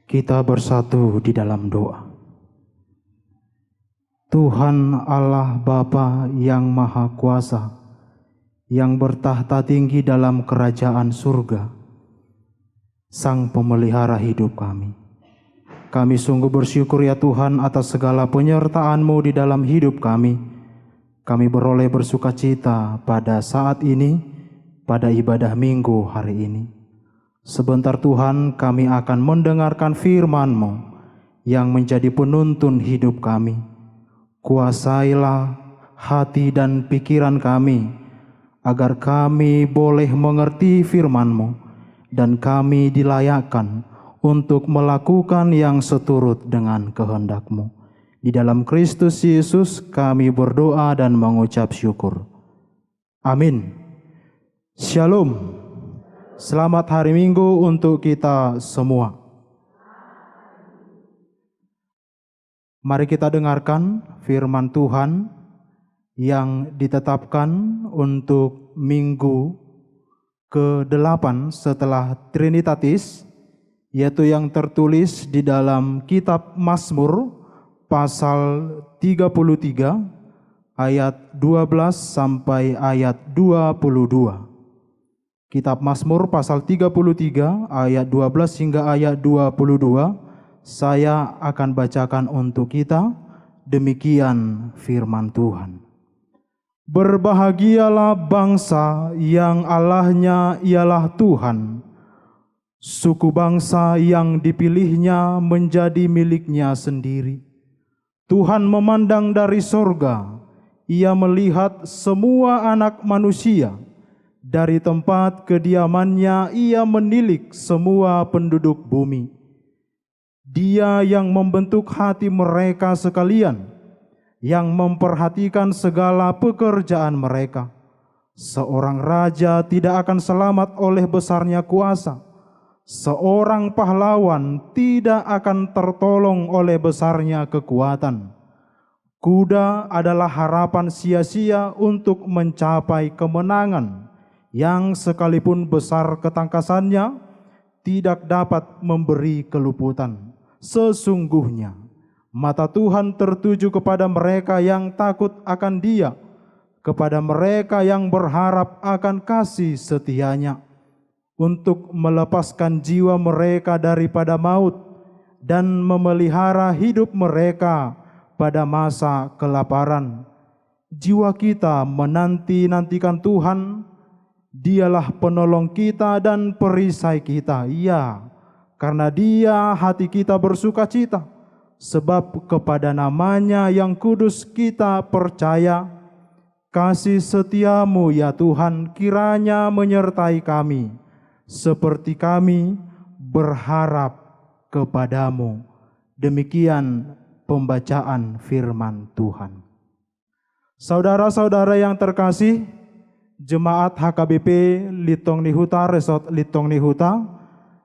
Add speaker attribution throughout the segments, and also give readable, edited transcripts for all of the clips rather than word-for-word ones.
Speaker 1: Kita bersatu di dalam doa. Tuhan Allah Bapa yang Maha Kuasa, yang bertahta tinggi dalam kerajaan surga, Sang Pemelihara hidup kami. Kami sungguh bersyukur ya Tuhan atas segala penyertaan-Mu di dalam hidup kami. Kami beroleh bersukacita pada saat ini, pada ibadah minggu hari ini. Sebentar Tuhan, kami akan mendengarkan firman-Mu yang menjadi penuntun hidup kami. Kuasailah hati dan pikiran kami, agar kami boleh mengerti firman-Mu dan kami dilayakkan untuk melakukan yang seturut dengan kehendak-Mu. Di dalam Kristus Yesus kami berdoa dan mengucap syukur. Amin. Shalom. Selamat hari Minggu untuk kita semua. Mari kita dengarkan firman Tuhan yang ditetapkan untuk minggu ke-8 setelah Trinitatis, yaitu yang tertulis di dalam kitab Mazmur pasal 33 ayat 12 sampai ayat 22. Kitab Mazmur pasal 33 ayat 12 hingga ayat 22, saya akan bacakan untuk kita. Demikian firman Tuhan. Berbahagialah bangsa yang Allahnya ialah Tuhan, suku bangsa yang dipilihnya menjadi miliknya sendiri. Tuhan memandang dari sorga, Ia melihat semua anak manusia. Dari tempat kediamannya Ia menilik semua penduduk bumi. Dia yang membentuk hati mereka sekalian, yang memperhatikan segala pekerjaan mereka. Seorang raja tidak akan selamat oleh besarnya kuasa. Seorang pahlawan tidak akan tertolong oleh besarnya kekuatan. Kuda adalah harapan sia-sia untuk mencapai kemenangan, yang sekalipun besar ketangkasannya tidak dapat memberi keluputan. Sesungguhnya mata Tuhan tertuju kepada mereka yang takut akan Dia, kepada mereka yang berharap akan kasih setia-Nya, untuk melepaskan jiwa mereka daripada maut dan memelihara hidup mereka pada masa kelaparan. Jiwa kita menanti-nantikan Tuhan. Dialah penolong kita dan perisai kita. Ya, karena Dia hati kita bersukacita, sebab kepada nama-Nya yang kudus kita percaya. Kasih setia-Mu ya Tuhan kiranya menyertai kami, seperti kami berharap kepada-Mu. Demikian pembacaan firman Tuhan. Saudara-saudara yang terkasih, Jemaat HKBP Litong Nihuta, Resort Litong Nihuta,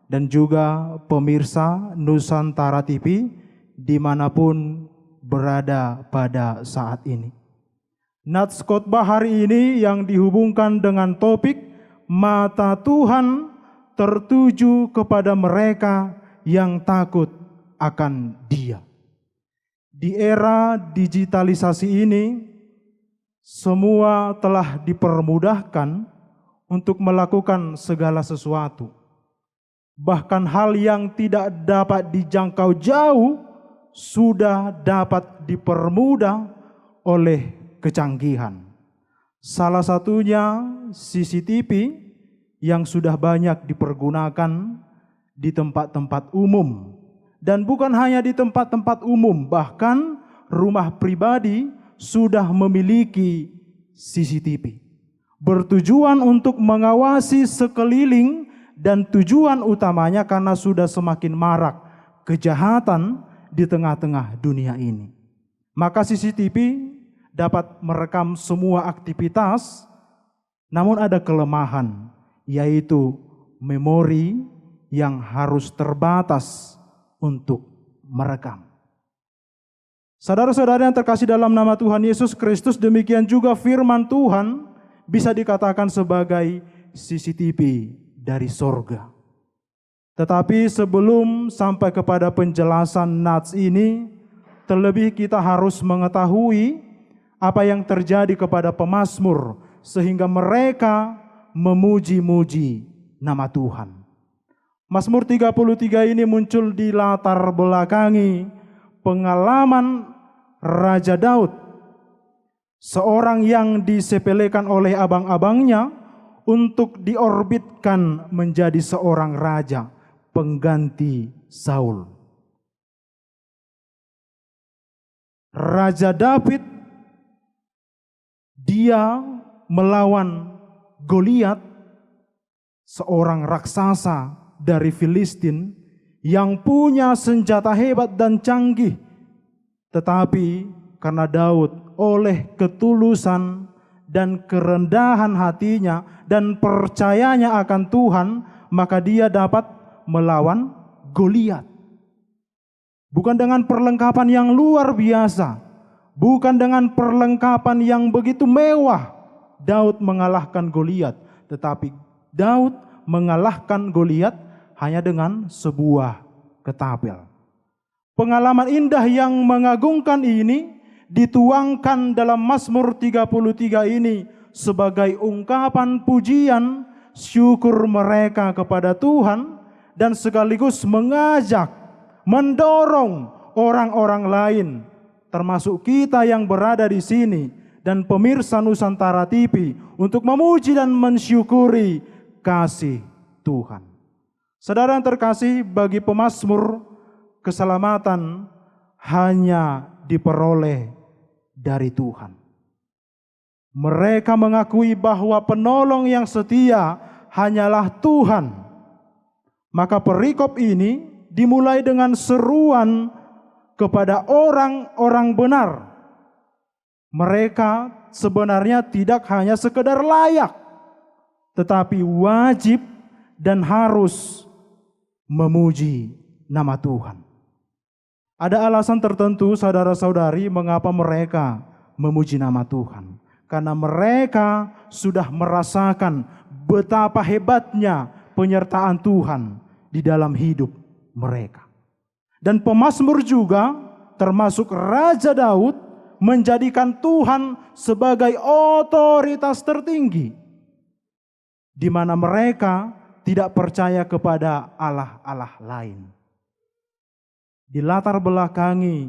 Speaker 1: dan juga pemirsa Nusantara TV dimanapun berada pada saat ini. Nats khotbah hari ini yang dihubungkan dengan topik mata Tuhan tertuju kepada mereka yang takut akan Dia. Di era digitalisasi ini, semua telah dipermudahkan untuk melakukan segala sesuatu. Bahkan hal yang tidak dapat dijangkau jauh sudah dapat dipermudah oleh kecanggihan. Salah satunya CCTV yang sudah banyak dipergunakan di tempat-tempat umum. Dan bukan hanya di tempat-tempat umum, bahkan rumah pribadi sudah memiliki CCTV. Bertujuan untuk mengawasi sekeliling dan tujuan utamanya karena sudah semakin marak kejahatan di tengah-tengah dunia ini. Maka CCTV dapat merekam semua aktivitas, namun ada kelemahan, yaitu memori yang harus terbatas untuk merekam. Saudara-saudara yang terkasih dalam nama Tuhan Yesus Kristus, demikian juga firman Tuhan bisa dikatakan sebagai CCTV dari sorga. Tetapi sebelum sampai kepada penjelasan nats ini, terlebih kita harus mengetahui apa yang terjadi kepada pemazmur sehingga mereka memuji-muji nama Tuhan. Mazmur 33 ini muncul di latar belakangi pengalaman Raja Daud, seorang yang disepelekan oleh abang-abangnya untuk diorbitkan menjadi seorang raja pengganti Saul. Raja David, dia melawan Goliat, seorang raksasa dari Filistin yang punya senjata hebat dan canggih. Tetapi karena Daud oleh ketulusan dan kerendahan hatinya dan percayanya akan Tuhan, maka dia dapat melawan Goliat. Bukan dengan perlengkapan yang luar biasa, bukan dengan perlengkapan yang begitu mewah, Daud mengalahkan Goliat, tetapi Daud mengalahkan Goliat hanya dengan sebuah ketapel. Pengalaman indah yang mengagumkan ini dituangkan dalam Mazmur 33 ini sebagai ungkapan pujian syukur mereka kepada Tuhan dan sekaligus mengajak, mendorong orang-orang lain termasuk kita yang berada di sini dan pemirsa Nusantara TV untuk memuji dan mensyukuri kasih Tuhan. Saudara yang terkasih, bagi pemazmur keselamatan hanya diperoleh dari Tuhan. Mereka mengakui bahwa penolong yang setia hanyalah Tuhan. Maka perikop ini dimulai dengan seruan kepada orang-orang benar. Mereka sebenarnya tidak hanya sekedar layak, tetapi wajib dan harus memuji nama Tuhan. Ada alasan tertentu saudara-saudari mengapa mereka memuji nama Tuhan. Karena mereka sudah merasakan betapa hebatnya penyertaan Tuhan di dalam hidup mereka. Dan pemazmur juga termasuk Raja Daud menjadikan Tuhan sebagai otoritas tertinggi, di mana mereka tidak percaya kepada Allah-Allah lain. Di latar belakangi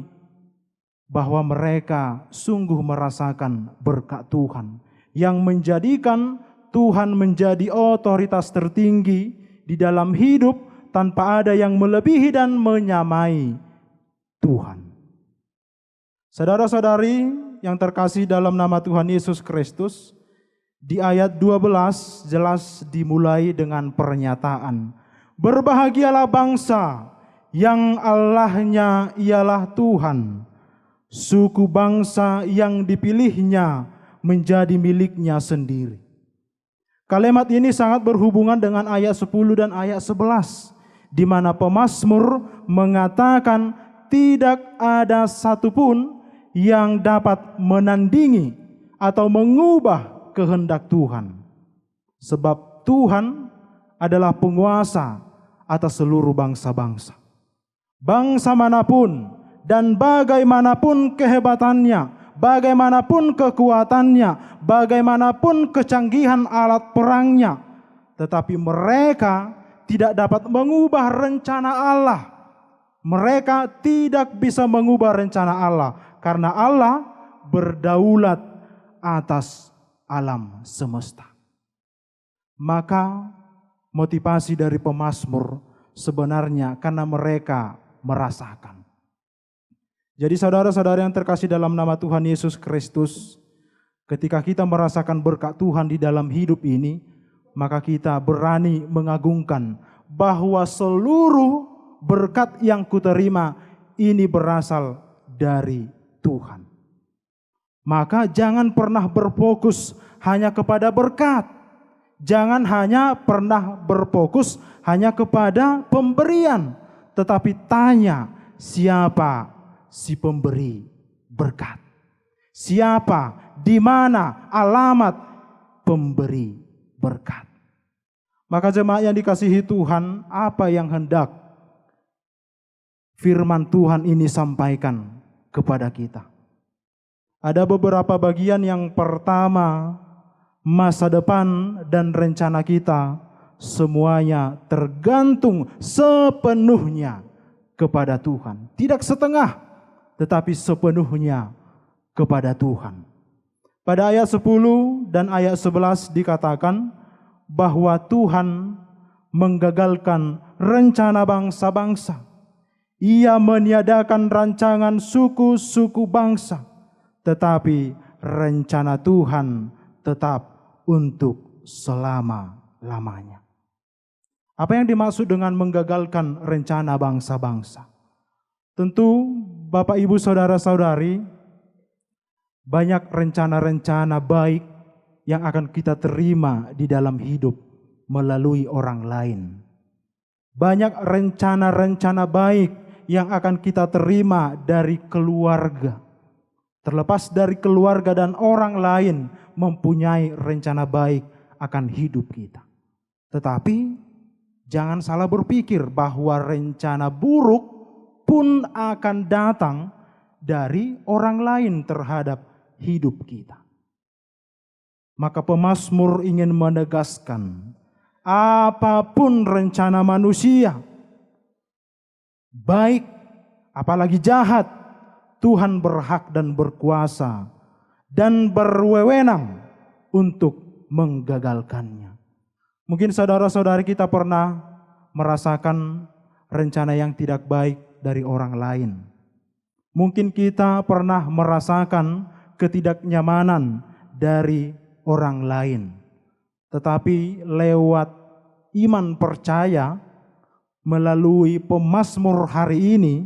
Speaker 1: bahwa mereka sungguh merasakan berkat Tuhan yang menjadikan Tuhan menjadi otoritas tertinggi di dalam hidup tanpa ada yang melebihi dan menyamai Tuhan. Saudara-saudari yang terkasih dalam nama Tuhan Yesus Kristus, di ayat 12 jelas dimulai dengan pernyataan, berbahagialah bangsa yang Allahnya ialah Tuhan, suku bangsa yang dipilihnya menjadi miliknya sendiri. Kalimat ini sangat berhubungan dengan ayat 10 dan ayat 11, di mana pemazmur mengatakan tidak ada satupun yang dapat menandingi atau mengubah kehendak Tuhan. Sebab Tuhan adalah penguasa atas seluruh bangsa-bangsa. Bangsa manapun dan bagaimanapun kehebatannya, bagaimanapun kekuatannya, bagaimanapun kecanggihan alat perangnya, tetapi mereka tidak dapat mengubah rencana Allah. Mereka tidak bisa mengubah rencana Allah karena Allah berdaulat atas alam semesta. Maka motivasi dari pemazmur sebenarnya karena mereka merasakan. Jadi saudara-saudara yang terkasih dalam nama Tuhan Yesus Kristus, ketika kita merasakan berkat Tuhan di dalam hidup ini, maka kita berani mengagungkan bahwa seluruh berkat yang kuterima ini berasal dari Tuhan. Maka jangan pernah berfokus hanya kepada berkat. Jangan hanya pernah berfokus hanya kepada pemberian, tetapi tanya siapa si pemberi berkat. Siapa, di mana alamat pemberi berkat. Maka jemaat yang dikasihi Tuhan, apa yang hendak firman Tuhan ini sampaikan kepada kita? Ada beberapa bagian. Yang pertama, masa depan dan rencana kita semuanya tergantung sepenuhnya kepada Tuhan. Tidak setengah, tetapi sepenuhnya kepada Tuhan. Pada ayat 10 dan ayat 11 dikatakan bahwa Tuhan menggagalkan rencana bangsa-bangsa. Ia meniadakan rancangan suku-suku bangsa, tetapi rencana Tuhan tetap untuk selama-lamanya. Apa yang dimaksud dengan menggagalkan rencana bangsa-bangsa? Tentu Bapak Ibu Saudara-saudari, banyak rencana-rencana baik yang akan kita terima di dalam hidup melalui orang lain. Banyak rencana-rencana baik yang akan kita terima dari keluarga. Terlepas dari keluarga dan orang lain mempunyai rencana baik akan hidup kita. Tetapi jangan salah berpikir bahwa rencana buruk pun akan datang dari orang lain terhadap hidup kita. Maka pemazmur ingin menegaskan, apapun rencana manusia, baik apalagi jahat, Tuhan berhak dan berkuasa dan berwenang untuk menggagalkannya. Mungkin saudara-saudari kita pernah merasakan rencana yang tidak baik dari orang lain. Mungkin kita pernah merasakan ketidaknyamanan dari orang lain. Tetapi lewat iman percaya melalui pemazmur hari ini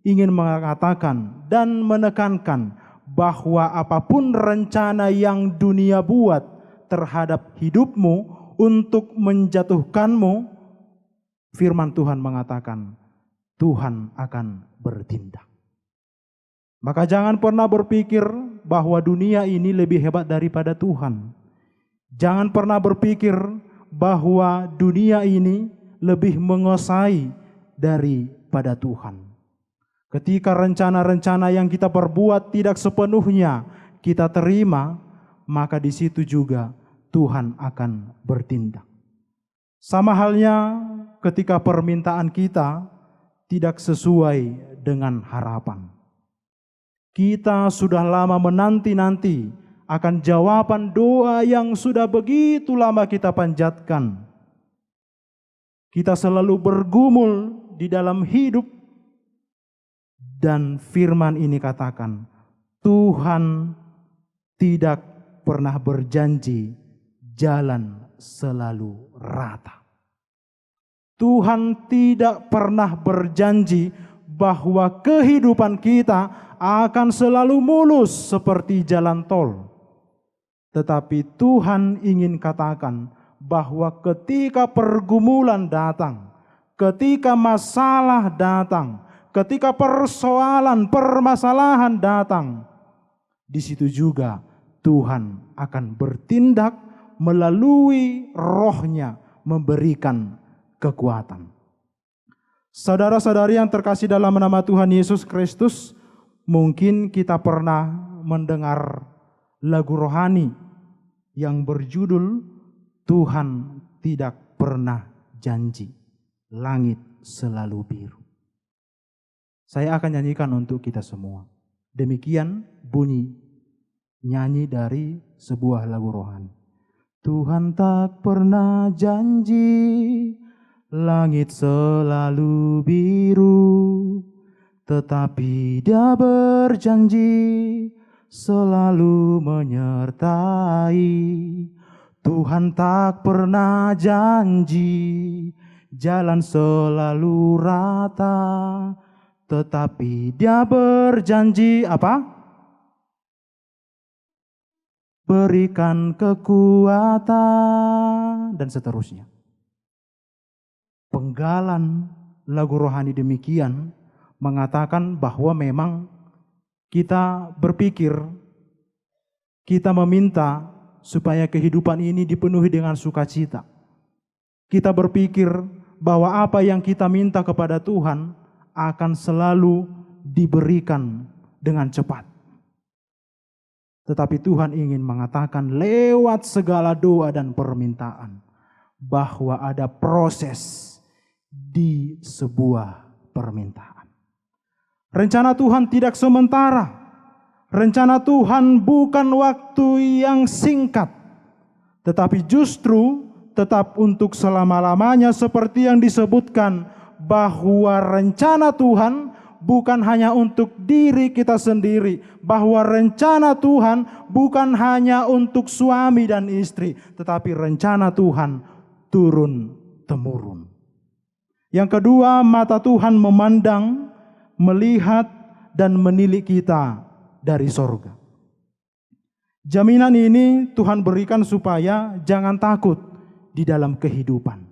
Speaker 1: ingin mengatakan dan menekankan bahwa apapun rencana yang dunia buat terhadap hidupmu untuk menjatuhkanmu, firman Tuhan mengatakan Tuhan akan bertindak. Maka jangan pernah berpikir bahwa dunia ini lebih hebat daripada Tuhan. Jangan pernah berpikir bahwa dunia ini lebih menguasai daripada Tuhan. Ketika rencana-rencana yang kita perbuat tidak sepenuhnya kita terima, maka di situ juga Tuhan akan bertindak. Sama halnya ketika permintaan kita tidak sesuai dengan harapan. Kita sudah lama menanti-nanti akan jawaban doa yang sudah begitu lama kita panjatkan. Kita selalu bergumul di dalam hidup, dan firman ini katakan, Tuhan tidak pernah berjanji jalan selalu rata. Tuhan tidak pernah berjanji bahwa kehidupan kita akan selalu mulus seperti jalan tol. Tetapi Tuhan ingin katakan bahwa ketika pergumulan datang, ketika masalah datang, ketika persoalan, permasalahan datang, di situ juga Tuhan akan bertindak melalui Roh-Nya memberikan kekuatan. Saudara-saudari yang terkasih dalam nama Tuhan Yesus Kristus, mungkin kita pernah mendengar lagu rohani yang berjudul Tuhan tidak pernah janji, langit selalu biru. Saya akan nyanyikan untuk kita semua. Demikian bunyi nyanyi dari sebuah lagu rohani. Tuhan tak pernah janji, langit selalu biru, tetapi Dia berjanji selalu menyertai. Tuhan tak pernah janji jalan selalu rata, tetapi Dia berjanji apa? Berikan kekuatan dan seterusnya. Penggalan lagu rohani demikian mengatakan bahwa memang kita berpikir, kita meminta supaya kehidupan ini dipenuhi dengan sukacita. kita berpikir bahwa apa yang kita minta kepada Tuhan akan selalu diberikan dengan cepat. Tetapi Tuhan ingin mengatakan lewat segala doa dan permintaan bahwa ada proses di sebuah permintaan. Rencana Tuhan tidak sementara. Rencana Tuhan bukan waktu yang singkat, tetapi justru tetap untuk selama-lamanya, seperti yang disebutkan bahwa rencana Tuhan bukan hanya untuk diri kita sendiri, bahwa rencana Tuhan bukan hanya untuk suami dan istri, tetapi rencana Tuhan turun-temurun. Yang kedua, mata Tuhan memandang, melihat, dan menilik kita dari sorga. Jaminan ini Tuhan berikan supaya jangan takut di dalam kehidupan.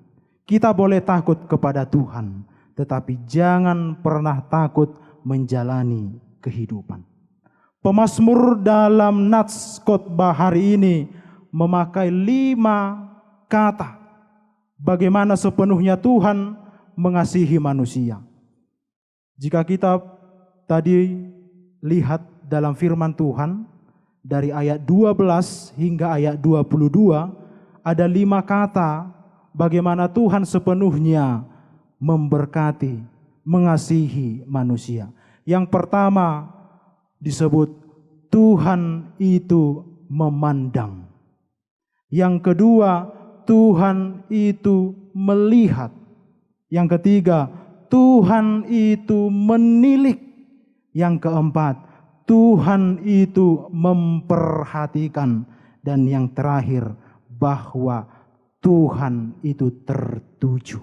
Speaker 1: Kita boleh takut kepada Tuhan, tetapi jangan pernah takut menjalani kehidupan. Pemazmur dalam nats khotbah hari ini memakai 5 kata bagaimana sepenuhnya Tuhan mengasihi manusia. Jika kita tadi lihat dalam firman Tuhan dari ayat 12 hingga ayat 22, ada 5 kata bagaimana Tuhan sepenuhnya memberkati, mengasihi manusia. Yang pertama disebut Tuhan itu memandang. Yang kedua, Tuhan itu melihat. Yang ketiga, Tuhan itu menilik. Yang keempat, Tuhan itu memperhatikan. Dan yang terakhir, bahwa Tuhan itu tertuju.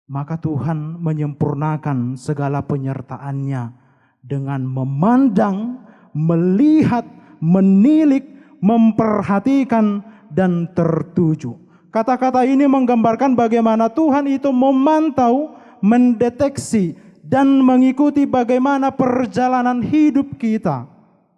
Speaker 1: Maka Tuhan menyempurnakan segala penyertaannya dengan memandang, melihat, menilik, memperhatikan, dan tertuju. Kata-kata ini menggambarkan bagaimana Tuhan itu memantau, mendeteksi, dan mengikuti bagaimana perjalanan hidup kita.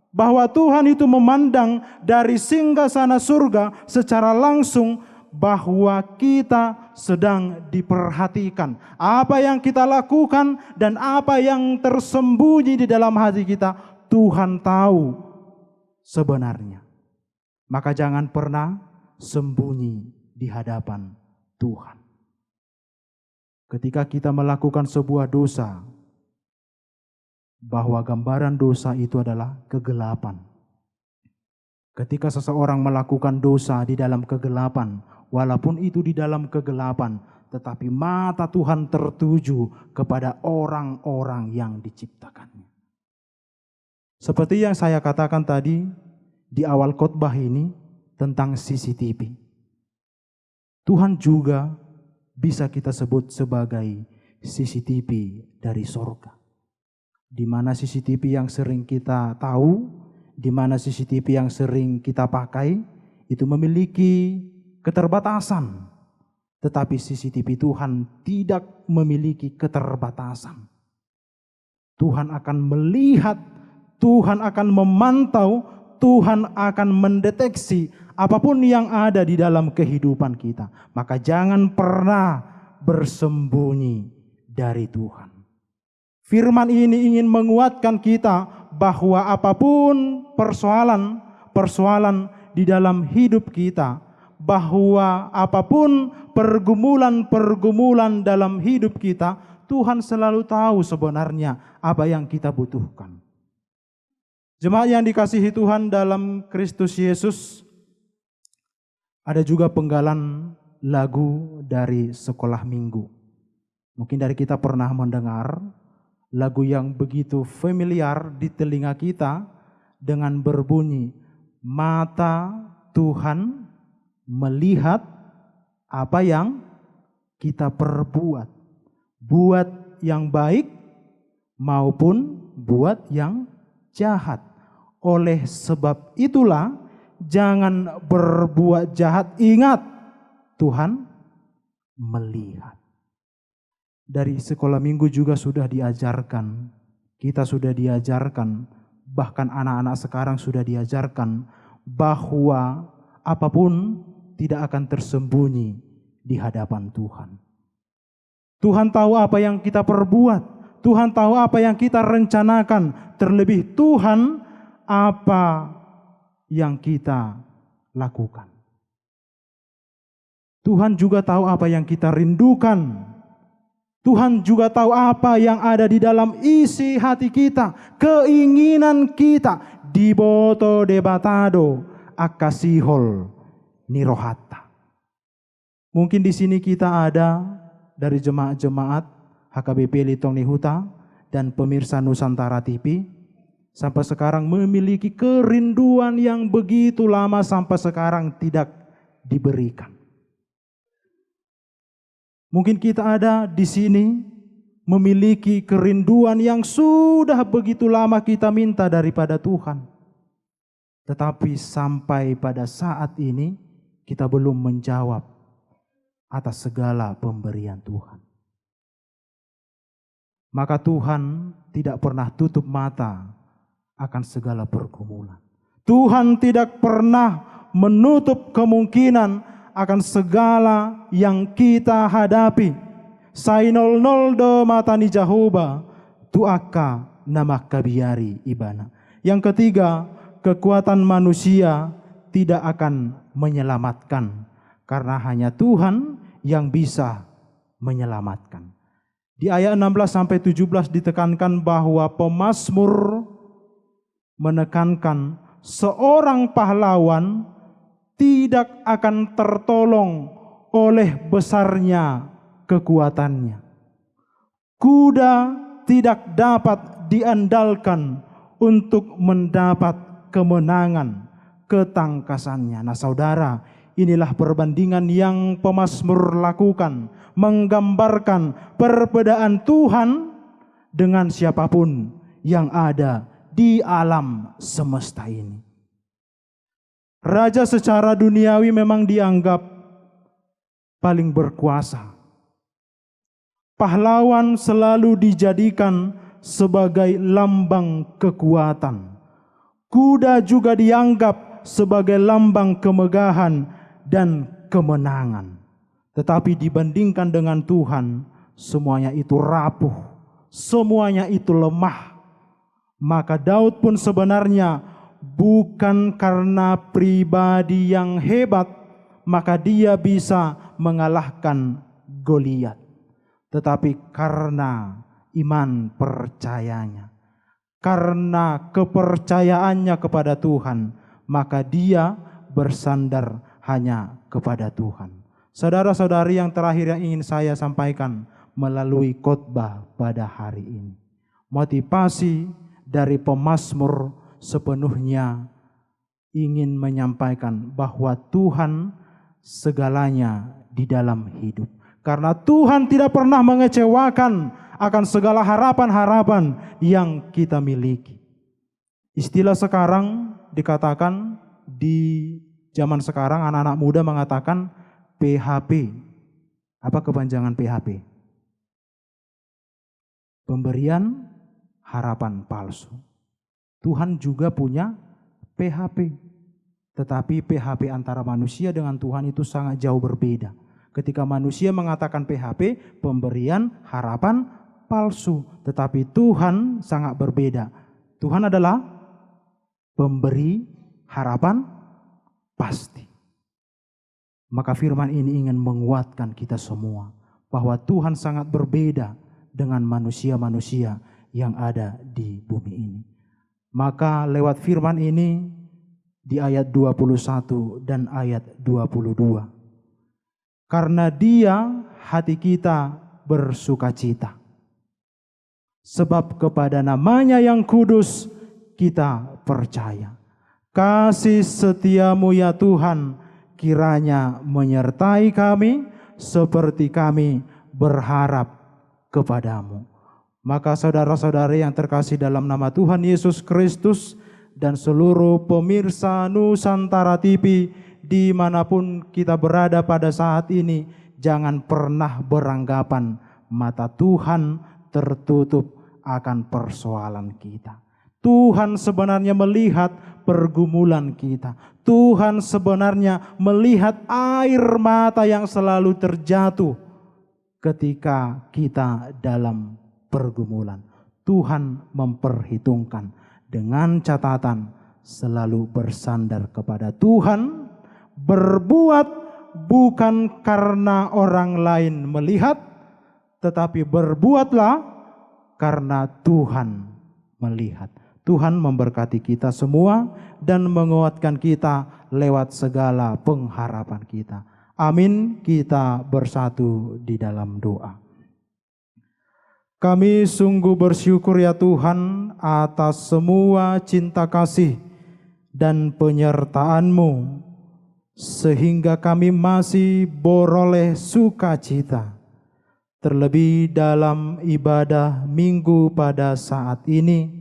Speaker 1: Bahwa Tuhan itu memandang dari singgasana surga secara langsung bahwa kita sedang diperhatikan. Apa yang kita lakukan dan apa yang tersembunyi di dalam hati kita, Tuhan tahu sebenarnya. Maka jangan pernah sembunyi di hadapan Tuhan. Ketika kita melakukan sebuah dosa, bahwa gambaran dosa itu adalah kegelapan. Ketika seseorang melakukan dosa di dalam kegelapan, walaupun itu di dalam kegelapan, tetapi mata Tuhan tertuju kepada orang-orang yang diciptakannya. Seperti yang saya katakan tadi di awal khotbah ini tentang CCTV. Tuhan juga bisa kita sebut sebagai CCTV dari sorga. Di mana CCTV yang sering kita tahu, di mana CCTV yang sering kita pakai, itu memiliki keterbatasan. Tetapi CCTV Tuhan tidak memiliki keterbatasan. Tuhan akan melihat, Tuhan akan memantau, Tuhan akan mendeteksi apapun yang ada di dalam kehidupan kita. Maka jangan pernah bersembunyi dari Tuhan. Firman ini ingin menguatkan kita bahwa apapun persoalan di dalam hidup kita, bahwa apapun pergumulan dalam hidup kita, Tuhan selalu tahu sebenarnya apa yang kita butuhkan. Jemaat yang dikasihi Tuhan dalam Kristus Yesus, ada juga penggalan lagu dari sekolah minggu. Mungkin dari kita pernah mendengar lagu yang begitu familiar di telinga kita dengan berbunyi, mata Tuhan melihat apa yang kita perbuat, buat yang baik maupun buat yang jahat. Oleh sebab itulah jangan berbuat jahat, ingat Tuhan melihat. Dari sekolah minggu juga sudah diajarkan, kita sudah diajarkan, bahkan anak-anak sekarang sudah diajarkan bahwa apapun tidak akan tersembunyi di hadapan Tuhan. Tuhan tahu apa yang kita perbuat, Tuhan tahu apa yang kita rencanakan, terlebih Tuhan apa yang kita lakukan. Tuhan juga tahu apa yang kita rindukan. Tuhan juga tahu apa yang ada di dalam isi hati kita, keinginan kita. Diboto debatado akasihol nirohata. Mungkin di sini kita ada dari jemaat-jemaat HKBP Litong Nihuta dan pemirsa Nusantara TV sampai sekarang memiliki kerinduan yang begitu lama sampai sekarang tidak diberikan. Mungkin kita ada di sini memiliki kerinduan yang sudah begitu lama kita minta daripada Tuhan. Tetapi sampai pada saat ini kita belum menjawab atas segala pemberian Tuhan. Maka Tuhan tidak pernah tutup mata akan segala pergumulan. Tuhan tidak pernah menutup kemungkinan akan segala yang kita hadapi. Sainol noldo matani Jahoba tuaka nama kabiari ibana. Yang ketiga, kekuatan manusia tidak akan menyelamatkan karena hanya Tuhan yang bisa menyelamatkan. Di ayat 16 sampai 17 ditekankan bahwa pemazmur menekankan seorang pahlawan tidak akan tertolong oleh besarnya kekuatannya. Kuda tidak dapat diandalkan untuk mendapat kemenangan ketangkasannya. Nah saudara, inilah perbandingan yang pemazmur lakukan, menggambarkan perbedaan Tuhan dengan siapapun yang ada di alam semesta ini. Raja secara duniawi memang dianggap paling berkuasa. Pahlawan selalu dijadikan sebagai lambang kekuatan. Kuda juga dianggap sebagai lambang kemegahan dan kemenangan. Tetapi dibandingkan dengan Tuhan, semuanya itu rapuh, semuanya itu lemah. Maka Daud pun sebenarnya bukan karena pribadi yang hebat, maka dia bisa mengalahkan Goliat. Tetapi karena iman percayanya, karena kepercayaannya kepada Tuhan, maka dia bersandar hanya kepada Tuhan. Saudara-saudari, yang terakhir yang ingin saya sampaikan melalui khotbah pada hari ini. Motivasi dari pemazmur sepenuhnya ingin menyampaikan bahwa Tuhan segalanya di dalam hidup. Karena Tuhan tidak pernah mengecewakan akan segala harapan-harapan yang kita miliki. Istilah sekarang dikatakan di zaman sekarang anak-anak muda mengatakan PHP. Apa kepanjangan PHP? Pemberian harapan palsu. Tuhan juga punya PHP. Tetapi PHP antara manusia dengan Tuhan itu sangat jauh berbeda. Ketika manusia mengatakan PHP, pemberian harapan palsu. Tetapi Tuhan sangat berbeda. Tuhan adalah pemberi harapan pasti. Maka firman ini ingin menguatkan kita semua bahwa Tuhan sangat berbeda dengan manusia-manusia yang ada di bumi ini. Maka lewat firman ini di ayat 21 dan ayat 22. Karena Dia hati kita bersukacita. Sebab kepada namanya yang kudus kita percaya. Kasih setiamu ya Tuhan kiranya menyertai kami seperti kami berharap kepadamu. Maka saudara-saudari yang terkasih dalam nama Tuhan Yesus Kristus dan seluruh pemirsa Nusantara TV dimanapun kita berada pada saat ini, jangan pernah beranggapan mata Tuhan tertutup akan persoalan kita. Tuhan sebenarnya melihat pergumulan kita. Tuhan sebenarnya melihat air mata yang selalu terjatuh ketika kita dalam pergumulan. Tuhan memperhitungkan dengan catatan selalu bersandar kepada Tuhan, berbuat bukan karena orang lain melihat, tetapi berbuatlah karena Tuhan melihat. Tuhan memberkati kita semua dan menguatkan kita lewat segala pengharapan kita. Amin. Kita bersatu di dalam doa. Kami sungguh bersyukur ya Tuhan atas semua cinta kasih dan penyertaan-Mu, sehingga kami masih beroleh sukacita. Terlebih dalam ibadah minggu pada saat ini,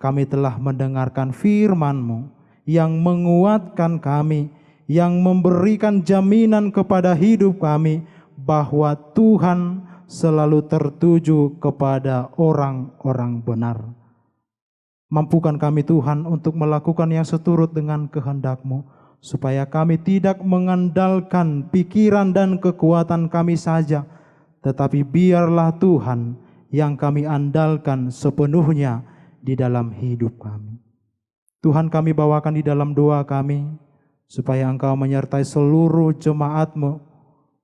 Speaker 1: kami telah mendengarkan firman-Mu yang menguatkan kami, yang memberikan jaminan kepada hidup kami bahwa Tuhan selalu tertuju kepada orang-orang benar. Mampukan kami Tuhan untuk melakukan yang seturut dengan kehendak-Mu, supaya kami tidak mengandalkan pikiran dan kekuatan kami saja, tetapi biarlah Tuhan yang kami andalkan sepenuhnya di dalam hidup kami. Tuhan, kami bawakan di dalam doa kami, supaya Engkau menyertai seluruh jemaat-Mu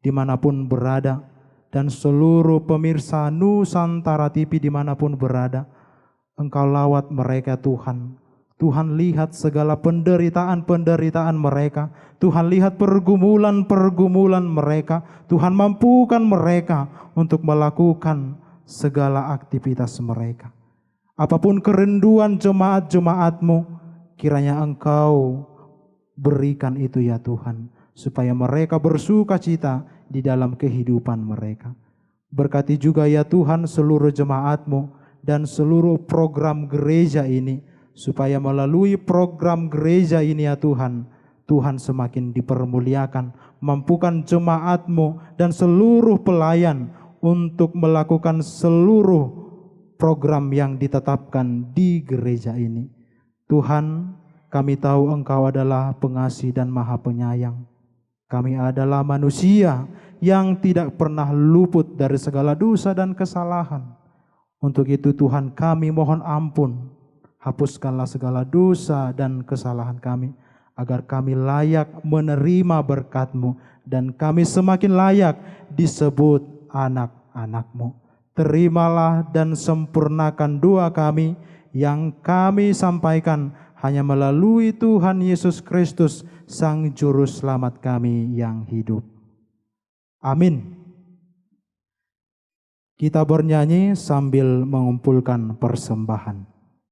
Speaker 1: dimanapun berada, dan seluruh pemirsa Nusantara TV dimanapun berada. Engkau lawat mereka Tuhan. Tuhan lihat segala penderitaan-penderitaan mereka. Tuhan lihat pergumulan-pergumulan mereka. Tuhan mampukan mereka untuk melakukan segala aktivitas mereka. Apapun kerinduan jemaat-jemaat-Mu, kiranya Engkau berikan itu ya Tuhan, supaya mereka bersukacita di dalam kehidupan mereka. Berkati juga ya Tuhan seluruh jemaat-Mu dan seluruh program gereja ini, supaya melalui program gereja ini ya Tuhan, Tuhan semakin dipermuliakan. Mampukan jemaat-Mu dan seluruh pelayan untuk melakukan seluruh program yang ditetapkan di gereja ini. Tuhan, kami tahu Engkau adalah pengasih dan maha penyayang. Kami adalah manusia yang tidak pernah luput dari segala dosa dan kesalahan. Untuk itu Tuhan, kami mohon ampun. Hapuskanlah segala dosa dan kesalahan kami, agar kami layak menerima berkat-Mu dan kami semakin layak disebut anak-anak-Mu. Terimalah dan sempurnakan doa kami yang kami sampaikan hanya melalui Tuhan Yesus Kristus, Sang Juru Selamat kami yang hidup. Amin. Kita bernyanyi sambil mengumpulkan persembahan.